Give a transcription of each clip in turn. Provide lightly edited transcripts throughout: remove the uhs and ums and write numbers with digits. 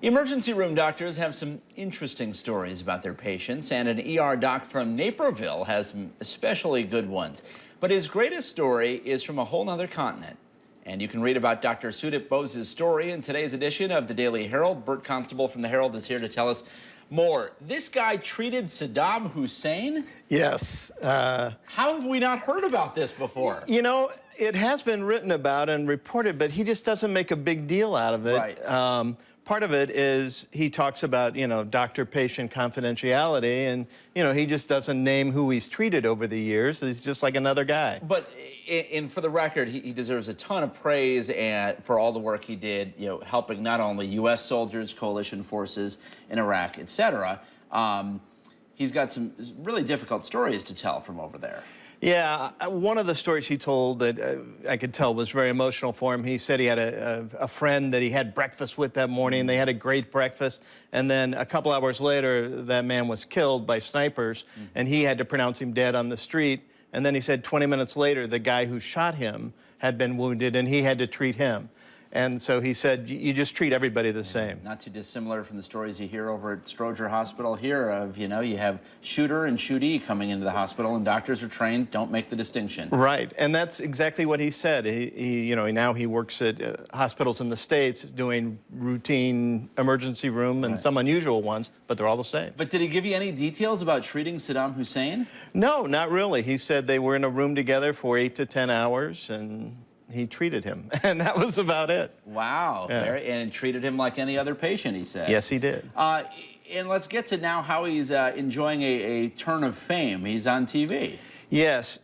Emergency room doctors have some interesting stories about their patients, and an ER doc from Naperville has some especially good ones. But his greatest story is from a whole nother continent. And you can read about Dr. Sudip Bose's story in today's edition of the Daily Herald. Bert Constable from the Herald is here to tell us more. This guy treated Saddam Hussein? Yes. How have we not heard about this before? You know, it has been written about and reported, but he just doesn't make a big deal out of it. Right. Part of it is he talks about, doctor-patient confidentiality, and, he just doesn't name who he's treated over the years. He's just like another guy. But for the record, he deserves a ton of praise for all the work he did, helping not only U.S. soldiers, coalition forces in Iraq, etc. He's got some really difficult stories to tell from over there. Yeah, one of the stories he told that I could tell was very emotional for him. He said he had a friend that he had breakfast with that morning. They had a great breakfast. And then a couple hours later, that man was killed by snipers, and he had to pronounce him dead on the street. And then he said 20 minutes later, the guy who shot him had been wounded, and he had to treat him. And so he said, you just treat everybody the same. Not too dissimilar from the stories you hear over at Stroger Hospital here of, you have shooter and shootee coming into the hospital, and doctors are trained, don't make the distinction. Right, and that's exactly what he said. Now he works at hospitals in the States doing routine emergency room and some unusual ones, but they're all the same. But did he give you any details about treating Saddam Hussein? No, not really. He said they were in a room together for 8 to 10 hours, and he treated him, and that was about it. Wow. Yeah. And treated him like any other patient, he said. Yes, he did. And let's get to now how he's enjoying a turn of fame. He's on TV. Yes,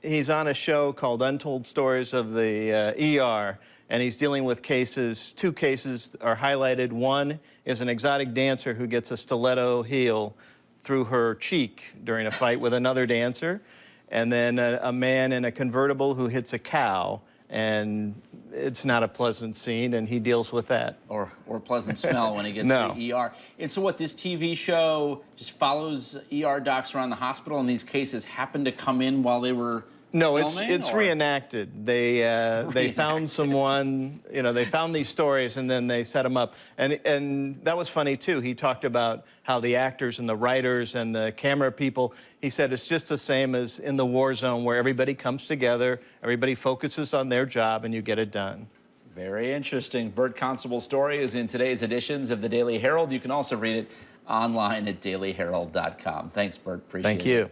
he's on a show called Untold Stories of the ER, and he's dealing with cases. 2 cases are highlighted. One is an exotic dancer who gets a stiletto heel through her cheek during a fight with another dancer. And then a man in a convertible who hits a cow, and it's not a pleasant scene, and he deals with that. Or pleasant smell when he gets to the ER. And so what, this TV show just follows ER docs around the hospital, and these cases happen to come in while they were No, filming, it's reenacted. They found someone, they found these stories, and then they set them up. And that was funny, too. He talked about how the actors and the writers and the camera people, he said it's just the same as in the war zone where everybody comes together, everybody focuses on their job, and you get it done. Very interesting. Bert Constable's story is in today's editions of the Daily Herald. You can also read it online at dailyherald.com. Thanks, Bert. Appreciate it. Thank you.